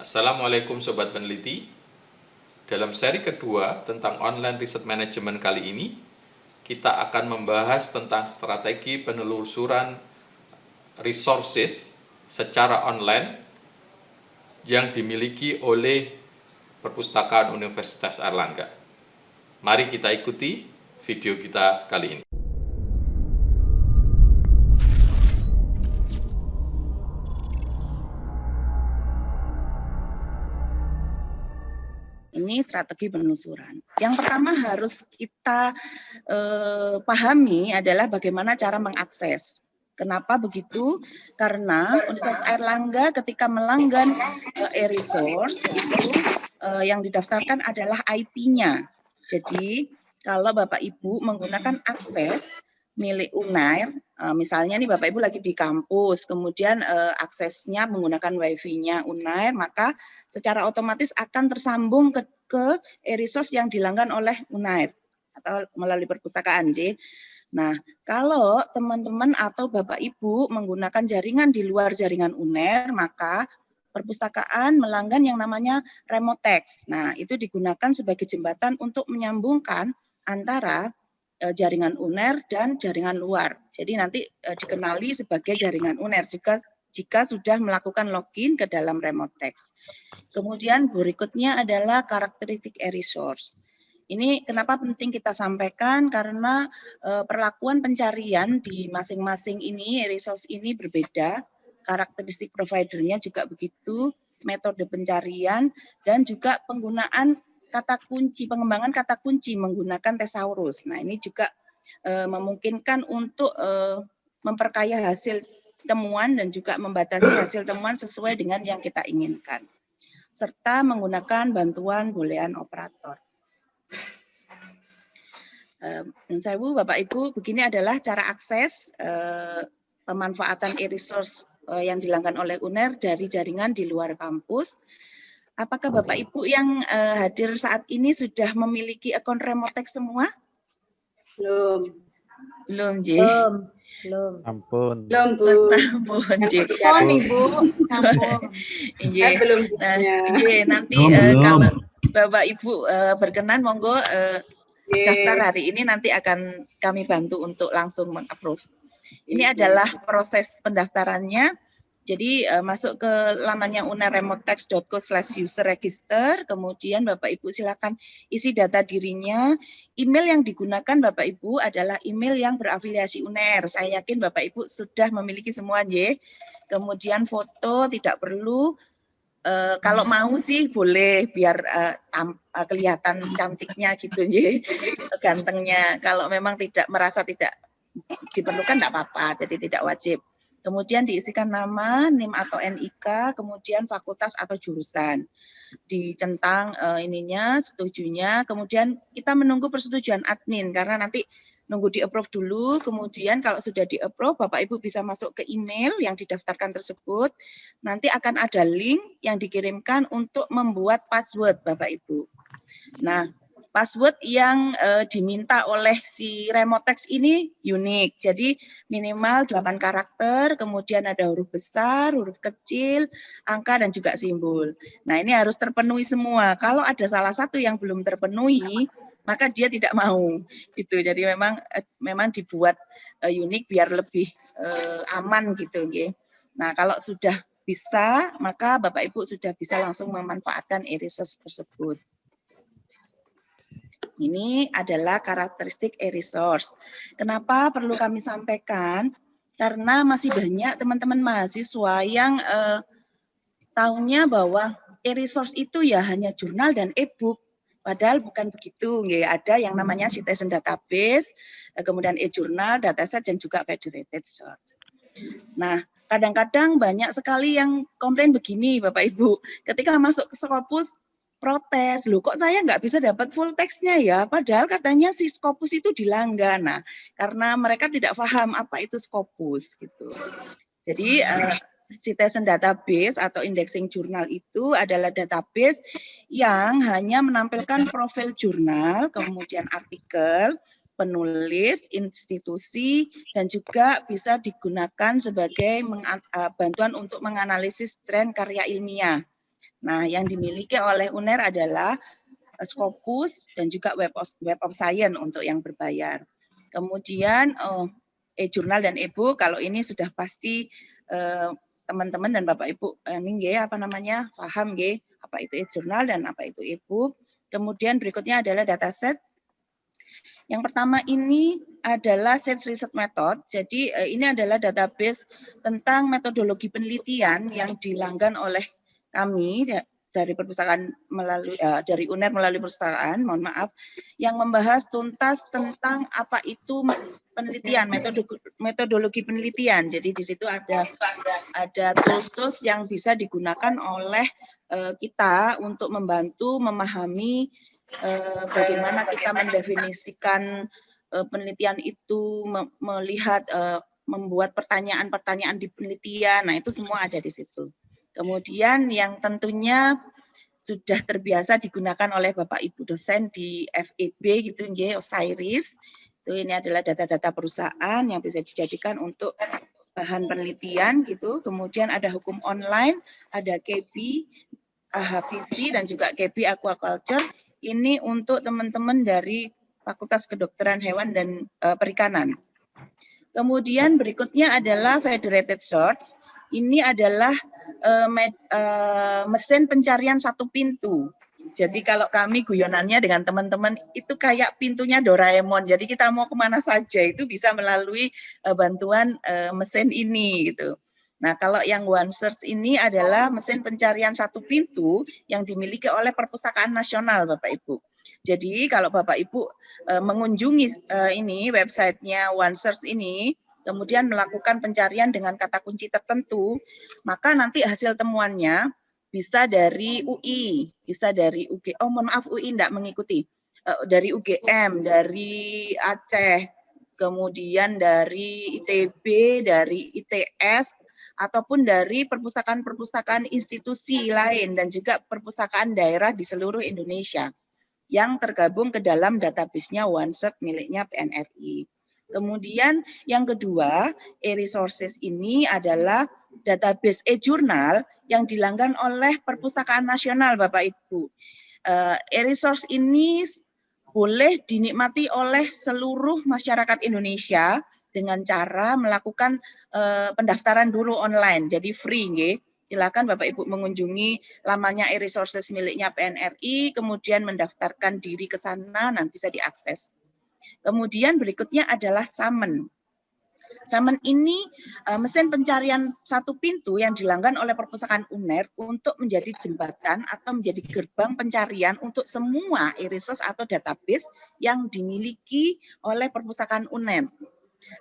Assalamualaikum Sobat Peneliti. Dalam seri kedua tentang online research management kali ini, kita akan membahas tentang strategi penelusuran resources secara online yang dimiliki oleh Perpustakaan Universitas Airlangga. Mari kita ikuti video kita kali ini. Ini strategi penelusuran. Yang pertama harus kita pahami adalah bagaimana cara mengakses. Kenapa begitu? Karena Universitas Airlangga ketika melanggan e-resource itu yang didaftarkan adalah IP-nya. Jadi kalau Bapak Ibu menggunakan akses milik Unair, misalnya nih Bapak Ibu lagi di kampus, kemudian aksesnya menggunakan wifi-nya Unair, maka secara otomatis akan tersambung ke e-resource yang dilanggan oleh Unair atau melalui perpustakaan. Nah, kalau teman-teman atau Bapak Ibu menggunakan jaringan di luar jaringan Unair, maka perpustakaan melanggan yang namanya remote text. Nah, itu digunakan sebagai jembatan untuk menyambungkan antara jaringan Unair dan jaringan luar. Jadi nanti dikenali sebagai jaringan Unair jika sudah melakukan login ke dalam remote text. Kemudian berikutnya adalah karakteristik e-resource. Ini kenapa penting kita sampaikan, karena perlakuan pencarian di masing-masing ini, e-resource ini berbeda, karakteristik providernya juga begitu, metode pencarian, dan juga penggunaan kata kunci, pengembangan kata kunci menggunakan thesaurus. Nah, ini juga memungkinkan untuk memperkaya hasil temuan dan juga membatasi hasil temuan sesuai dengan yang kita inginkan, serta menggunakan bantuan boolean operator. Bapak Ibu, begini adalah cara akses pemanfaatan e-resource yang dilanggan oleh Unair dari jaringan di luar kampus. Apakah Bapak Ibu yang hadir saat ini sudah memiliki akun remote text semua? Belum. Belum, J. Belum. Sampun, J. Sampun, Ibu. Sampun. Belum. Nah, nanti kalau Bapak Ibu berkenan, monggo daftar hari ini, nanti akan kami bantu untuk langsung meng-approve. Ini adalah proses pendaftarannya. Jadi masuk ke lamannya unairremotetext.co/user-register, kemudian Bapak Ibu silakan isi data dirinya. Email yang digunakan Bapak Ibu adalah email yang berafiliasi Unair. Saya yakin Bapak Ibu sudah memiliki semua, J. Kemudian foto tidak perlu. Kalau mau sih boleh, biar kelihatan cantiknya gitu, J. Gantengnya. Kalau memang tidak merasa tidak diperlukan, tidak apa-apa, jadi tidak wajib. Kemudian diisikan nama, NIM atau NIK, kemudian fakultas atau jurusan. Dicentang setujunya, kemudian kita menunggu persetujuan admin, karena nanti nunggu di-approve dulu, kemudian kalau sudah di-approve, Bapak Ibu bisa masuk ke email yang didaftarkan tersebut, nanti akan ada link yang dikirimkan untuk membuat password, Bapak Ibu. Nah, password yang diminta oleh si remote text ini unik. Jadi minimal 8 karakter, kemudian ada huruf besar, huruf kecil, angka, dan juga simbol. Nah, ini harus terpenuhi semua. Kalau ada salah satu yang belum terpenuhi, maka dia tidak mau. Gitu. Jadi memang dibuat unik biar lebih aman gitu. Okay. Nah, kalau sudah bisa, maka Bapak Ibu sudah bisa langsung memanfaatkan e-resource tersebut. Ini adalah karakteristik e-resource. Kenapa perlu kami sampaikan? Karena masih banyak teman-teman mahasiswa yang tahunya bahwa e-resource itu ya hanya jurnal dan e-book. Padahal bukan begitu. Ada yang namanya citation database, kemudian e-jurnal, dataset, dan juga federated source. Nah, kadang-kadang banyak sekali yang komplain begini, Bapak Ibu. Ketika masuk ke Scopus, protes, loh kok saya nggak bisa dapat full text-nya ya, padahal katanya si Scopus itu dilanggan. Nah, karena mereka tidak paham apa itu Scopus gitu. Jadi citation database atau indexing jurnal itu adalah database yang hanya menampilkan profil jurnal, kemudian artikel, penulis, institusi, dan juga bisa digunakan sebagai bantuan untuk menganalisis tren karya ilmiah. Nah, yang dimiliki oleh UNER adalah Scopus dan juga Web of Science untuk yang berbayar. Kemudian e-jurnal dan e-book, kalau ini sudah pasti teman-teman dan Bapak Ibu ini apa namanya paham apa itu e-jurnal dan apa itu e-book. Kemudian berikutnya adalah dataset. Yang pertama ini adalah Science Research Method. Jadi ini adalah database tentang metodologi penelitian yang dilanggan oleh kami dari perpustakaan melalui dari UNER melalui perpustakaan, mohon maaf, yang membahas tuntas tentang apa itu penelitian, metodologi penelitian. Jadi di situ ada tools-tools yang bisa digunakan oleh kita untuk membantu memahami bagaimana kita mendefinisikan penelitian itu, melihat membuat pertanyaan-pertanyaan di penelitian. Nah, itu semua ada di situ. Kemudian yang tentunya sudah terbiasa digunakan oleh Bapak Ibu dosen di FEB gitu nggih, Osiris. Itu ini adalah data-data perusahaan yang bisa dijadikan untuk bahan penelitian gitu. Kemudian ada hukum online, ada KB, AHPC dan juga KB Aquaculture. Ini untuk teman-teman dari Fakultas Kedokteran Hewan dan Perikanan. Kemudian berikutnya adalah Federated Search. Ini adalah mesin pencarian satu pintu. Jadi kalau kami guyonannya dengan teman-teman itu kayak pintunya Doraemon. Jadi kita mau kemana saja itu bisa melalui bantuan mesin ini gitu. Nah, kalau yang OneSearch ini adalah mesin pencarian satu pintu yang dimiliki oleh Perpustakaan Nasional, Bapak Ibu. Jadi kalau Bapak Ibu mengunjungi ini websitenya OneSearch ini, kemudian melakukan pencarian dengan kata kunci tertentu, maka nanti hasil temuannya bisa dari UI, bisa dari UG. Oh, mohon maaf, UI tidak mengikuti. Dari UGM, dari Aceh, kemudian dari ITB, dari ITS, ataupun dari perpustakaan-perpustakaan institusi lain dan juga perpustakaan daerah di seluruh Indonesia yang tergabung ke dalam database-nya OneSearch miliknya PNRI. Kemudian yang kedua, e-resources ini adalah database e-jurnal yang dilanggan oleh Perpustakaan Nasional, Bapak Ibu. E-resource ini boleh dinikmati oleh seluruh masyarakat Indonesia dengan cara melakukan pendaftaran dulu online, jadi free, nggih. Silakan Bapak Ibu mengunjungi lamanya e-resources miliknya PNRI, kemudian mendaftarkan diri ke sana, dan bisa diakses. Kemudian berikutnya adalah Summon. Summon ini mesin pencarian satu pintu yang dilanggan oleh Perpustakaan UNER untuk menjadi jembatan atau menjadi gerbang pencarian untuk semua e-resource atau database yang dimiliki oleh Perpustakaan UNER.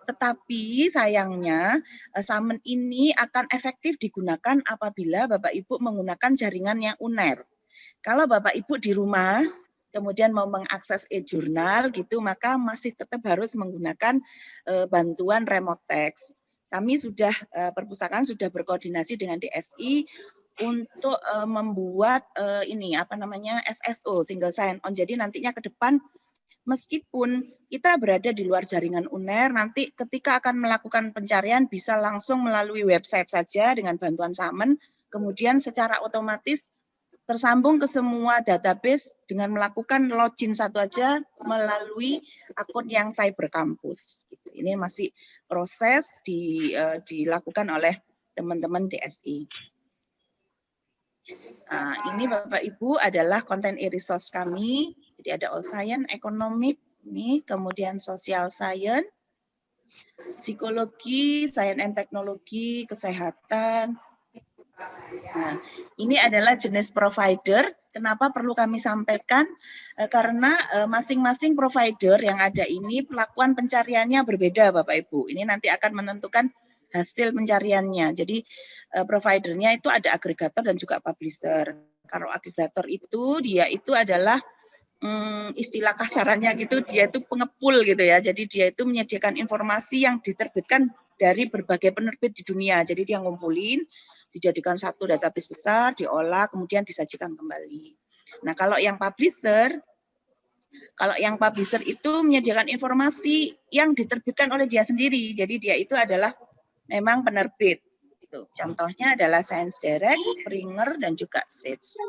Tetapi sayangnya Summon ini akan efektif digunakan apabila Bapak Ibu menggunakan jaringannya UNER. Kalau Bapak Ibu di rumah kemudian mau mengakses e-jurnal gitu, maka masih tetap harus menggunakan bantuan remote text. Kami sudah perpustakaan sudah berkoordinasi dengan DSI untuk membuat ini apa namanya SSO, single sign on. Jadi nantinya ke depan meskipun kita berada di luar jaringan UNER, nanti ketika akan melakukan pencarian bisa langsung melalui website saja dengan bantuan Summon, kemudian secara otomatis tersambung ke semua database dengan melakukan login satu aja melalui akun yang Cyber Campus. Ini masih proses dilakukan oleh teman-teman DSI. Nah, ini Bapak Ibu adalah konten e-resource kami. Jadi ada all science, ekonomik, ini, kemudian social science, psikologi, science and teknologi, kesehatan. Nah, ini adalah jenis provider. Kenapa perlu kami sampaikan? Karena masing-masing provider yang ada ini pelakuan pencariannya berbeda, Bapak Ibu. Ini nanti akan menentukan hasil pencariannya. Jadi providernya itu ada agregator dan juga publisher. Kalau agregator itu dia itu adalah istilah kasarannya gitu, dia itu pengepul gitu ya. Jadi dia itu menyediakan informasi yang diterbitkan dari berbagai penerbit di dunia. Jadi dia ngumpulin, dijadikan satu database besar, diolah, kemudian disajikan kembali. Nah, kalau yang publisher itu menyediakan informasi yang diterbitkan oleh dia sendiri. Jadi dia itu adalah memang penerbit. Itu. Contohnya adalah Science Direct, Springer, dan juga SAGE.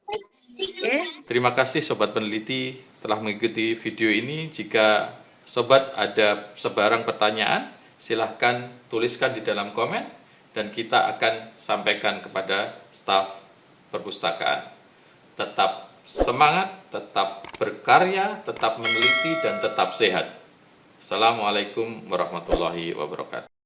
Oke. Terima kasih Sobat Peneliti telah mengikuti video ini. Jika Sobat ada sebarang pertanyaan, silahkan tuliskan di dalam komen dan kita akan sampaikan kepada staf perpustakaan. Tetap semangat, tetap berkarya, tetap meneliti, dan tetap sehat. Assalamualaikum warahmatullahi wabarakatuh.